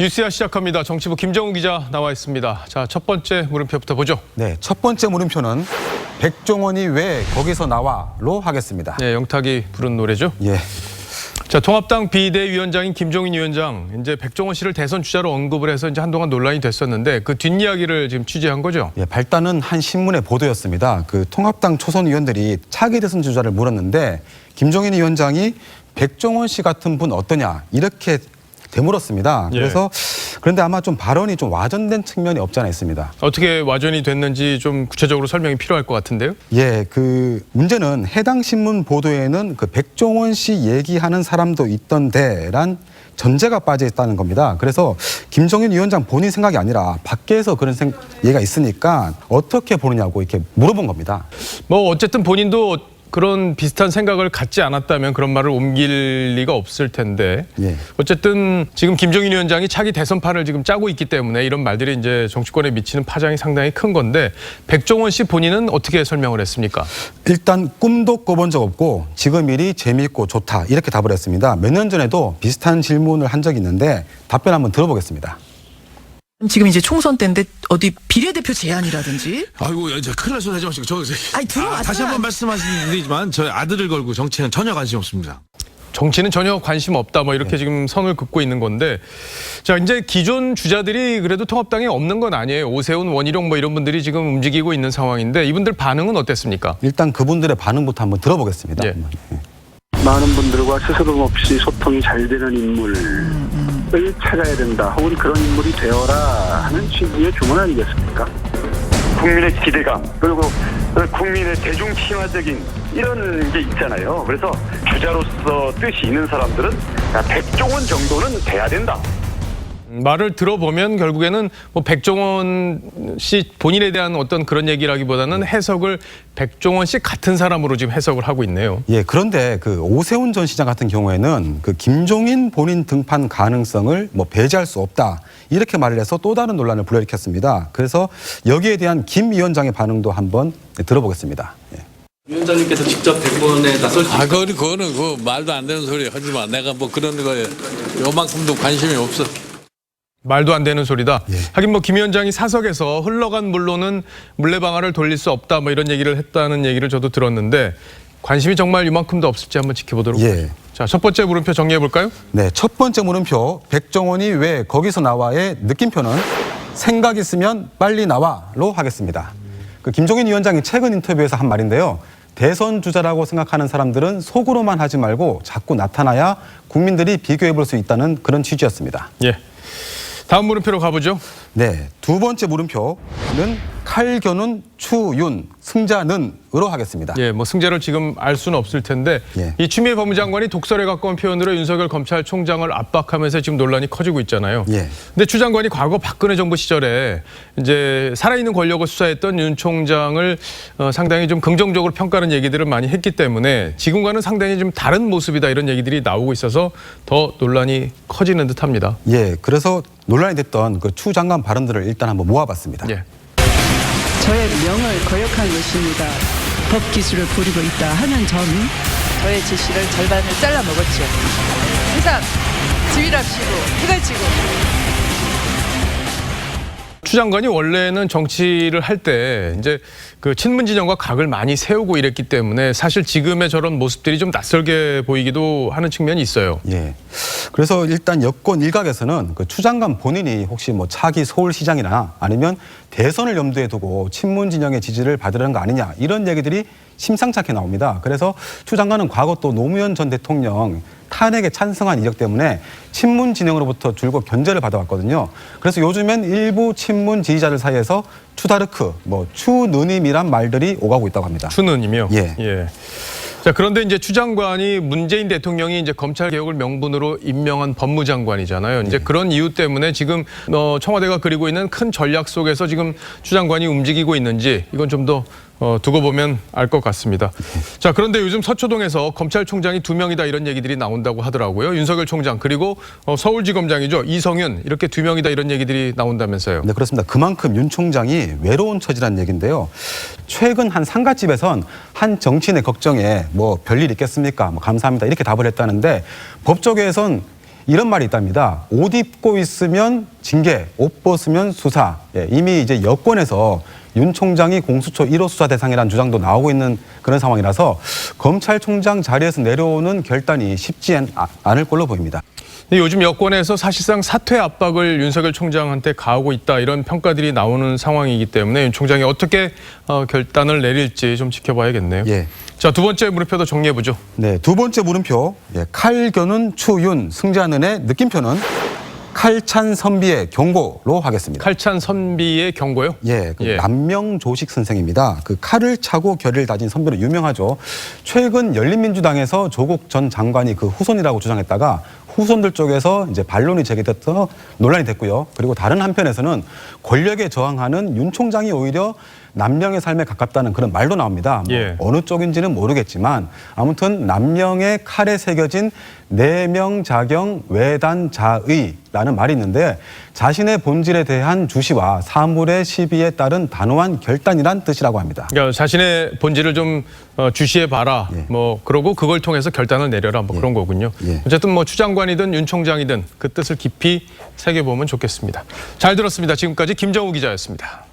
뉴스야 시작합니다. 정치부 김정우 기자 나와 있습니다. 자, 첫 번째 물음표부터 보죠. 네, 첫 번째 물음표는 백종원이 왜 거기서 나와로 하겠습니다. 네, 영탁이 부른 노래죠. 예. 자, 통합당 비대위원장인 김종인 위원장 이제 백종원 씨를 대선 주자로 언급을 해서 이제 한동안 논란이 됐었는데 그 뒷이야기를 지금 취재한 거죠. 예, 발단은 한 신문의 보도였습니다. 그 통합당 초선 의원들이 차기 대선 주자를 물었는데 김종인 위원장이 백종원 씨 같은 분 어떠냐 이렇게 되물었습니다. 예. 그런데 아마 좀 발언이 좀 와전된 측면이 없지 않아 있습니다. 어떻게 와전이 됐는지 좀 구체적으로 설명이 필요할 것 같은데요. 예, 그 문제는 해당 신문 보도에는 그 백종원 씨 얘기하는 사람도 있던데란 전제가 빠져 있다는 겁니다. 그래서 김종인 위원장 본인 생각이 아니라 밖에서 그런 얘기가 있으니까 어떻게 보느냐고 이렇게 물어본 겁니다. 뭐 어쨌든 본인도 그런 비슷한 생각을 갖지 않았다면 그런 말을 옮길 리가 없을 텐데 예. 어쨌든 지금 김종인 위원장이 차기 대선판을 지금 짜고 있기 때문에 이런 말들이 이제 정치권에 미치는 파장이 상당히 큰 건데 백종원 씨 본인은 어떻게 설명을 했습니까? 일단 꿈도 꿔본 적 없고 지금 일이 재미있고 좋다 이렇게 답을 했습니다. 몇 년 전에도 비슷한 질문을 한 적이 있는데 답변 한번 들어보겠습니다. 지금 이제 총선 때인데 어디 비례대표 제안이라든지. 아이고, 저 큰일 날 소리 하지 마시고 아니, 들어왔어요. 다시 한번 말씀하시지만 저희 아들을 걸고 정치에는 전혀 관심 없습니다. 정치는 전혀 관심 없다 뭐 이렇게 지금 선을 긋고 있는 건데 자 이제 기존 주자들이 그래도 통합당에 없는 건 아니에요. 오세훈, 원희룡 뭐 이런 분들이 지금 움직이고 있는 상황인데 이분들 반응은 어땠습니까? 일단 그분들의 반응부터 한번 들어보겠습니다. 예. 많은 분들과 스스럼 없이 소통이 잘 되는 인물을 찾아야 된다. 혹은 그런 인물이 되어라 하는 취지의 주문 아니겠습니까? 국민의 기대감 그리고 국민의 대중 친화적인 이런 게 있잖아요. 그래서 주자로서 뜻이 있는 사람들은 백종원 정도는 돼야 된다. 말을 들어보면 결국에는 뭐 백종원 씨 본인에 대한 어떤 그런 얘기라기보다는 해석을 백종원 씨 같은 사람으로 지금 해석을 하고 있네요. 예, 그런데 그 오세훈 전 시장 같은 경우에는 그 김종인 본인 등판 가능성을 뭐 배제할 수 없다 이렇게 말을 해서 또 다른 논란을 불러일으켰습니다. 그래서 여기에 대한 김 위원장의 반응도 한번 들어보겠습니다. 예. 위원장님께서 직접 대권에 나설 수 있다. 그거는 그 말도 안 되는 소리 하지 마. 내가 뭐 그런 거에 요만큼도 관심이 없어. 말도 안 되는 소리다. 예. 하긴 뭐 김 위원장이 사석에서 흘러간 물로는 물레방아를 돌릴 수 없다 뭐 이런 얘기를 했다는 얘기를 저도 들었는데 관심이 정말 이만큼도 없을지 한번 지켜보도록 예. 하죠. 자, 첫 번째 물음표 정리해 볼까요? 네, 첫 번째 물음표 백종원이 왜 거기서 나와의 느낌표는 생각 있으면 빨리 나와로 하겠습니다. 그 김종인 위원장이 최근 인터뷰에서 한 말인데요. 대선 주자라고 생각하는 사람들은 속으로만 하지 말고 자꾸 나타나야 국민들이 비교해 볼 수 있다는 그런 취지였습니다. 예. 다음 물음표로 가보죠. 네, 두 번째 물음표는 칼견운 추윤 승자는으로 하겠습니다. 예, 뭐 승자를 지금 알 수는 없을 텐데 예. 이 추미애 법무장관이 독설에 가까운 표현으로 윤석열 검찰총장을 압박하면서 지금 논란이 커지고 있잖아요. 예. 근데 추 장관이 과거 박근혜 정부 시절에 이제 살아있는 권력을 수사했던 윤 총장을 상당히 좀 긍정적으로 평가하는 얘기들을 많이 했기 때문에 지금과는 상당히 좀 다른 모습이다 이런 얘기들이 나오고 있어서 더 논란이 커지는 듯합니다. 예, 그래서 논란이 됐던 그 추 장관 발언들을 일단 한번 모아봤습니다. 예. 저의 명을 거역한 것입니다. 법 기술을 부리고 있다 하는 점 저의 지시를 절반을 잘라 먹었죠. 세상 지휘랍시고 해갈치고. 추 장관이 원래는 정치를 할 때 이제 그 친문 진영과 각을 많이 세우고 이랬기 때문에 사실 지금의 저런 모습들이 좀 낯설게 보이기도 하는 측면이 있어요. 예. 그래서 일단 여권 일각에서는 그 추 장관 본인이 혹시 뭐 차기 서울시장이나 아니면 대선을 염두에 두고 친문 진영의 지지를 받으려는 거 아니냐 이런 얘기들이 심상찮게 나옵니다. 그래서 추 장관은 과거 또 노무현 전 대통령 탄핵에 찬성한 이력 때문에 친문 진영으로부터 줄곧 견제를 받아왔거든요. 그래서 요즘엔 일부 친문 지지자들 사이에서 추다르크, 뭐 추느님이란 말들이 오가고 있다고 합니다. 추느님이요? 예. 예. 자, 그런데 이제 추 장관이 문재인 대통령이 이제 검찰 개혁을 명분으로 임명한 법무장관이잖아요. 이제 그런 이유 때문에 지금 청와대가 그리고 있는 큰 전략 속에서 지금 추 장관이 움직이고 있는지 이건 좀 더 두고 보면 알 것 같습니다. 자, 그런데 요즘 서초동에서 검찰총장이 2명이다 이런 얘기들이 나온다고 하더라고요. 윤석열 총장 그리고 서울지검장이죠. 이성윤 이렇게 2명이다 이런 얘기들이 나온다면서요. 네, 그렇습니다. 그만큼 윤 총장이 외로운 처지라는 얘기인데요. 최근 한 상가집에선 한 정치인의 걱정에 뭐 별일 있겠습니까? 뭐 감사합니다. 이렇게 답을 했다는데 법조계에선 이런 말이 있답니다. 옷 입고 있으면 징계, 옷 벗으면 수사. 예, 이미 이제 여권에서 윤 총장이 공수처 1호 수사 대상이라는 주장도 나오고 있는 그런 상황이라서 검찰총장 자리에서 내려오는 결단이 쉽지 않을 걸로 보입니다. 근데 요즘 여권에서 사실상 사퇴 압박을 윤석열 총장한테 가하고 있다 이런 평가들이 나오는 상황이기 때문에 윤 총장이 어떻게 결단을 내릴지 좀 지켜봐야겠네요. 예. 자, 두 번째 물음표도 정리해보죠. 네, 두 번째 물음표. 예, 칼겨눈 추윤 승자는의 느낌표는 칼찬 선비의 경고로 하겠습니다. 칼찬 선비의 경고요? 예, 그 남명조식 선생입니다. 그 칼을 차고 결의를 다진 선배로 유명하죠. 최근 열린민주당에서 조국 전 장관이 그 후손이라고 주장했다가 후손들 쪽에서 이제 반론이 제기돼서 논란이 됐고요. 그리고 다른 한편에서는 권력에 저항하는 윤 총장이 오히려 남명의 삶에 가깝다는 그런 말도 나옵니다. 예. 어느 쪽인지는 모르겠지만 아무튼 남명의 칼에 새겨진 내명자경 외단자의라는 말이 있는데 자신의 본질에 대한 주시와 사물의 시비에 따른 단호한 결단이란 뜻이라고 합니다. 그러니까 자신의 본질을 좀 주시해봐라. 예. 뭐 그러고 그걸 통해서 결단을 내려라. 뭐 그런 거군요. 예. 어쨌든 뭐 추 장관이든 윤 총장이든 그 뜻을 깊이 새겨보면 좋겠습니다. 잘 들었습니다. 지금까지 김정우 기자였습니다.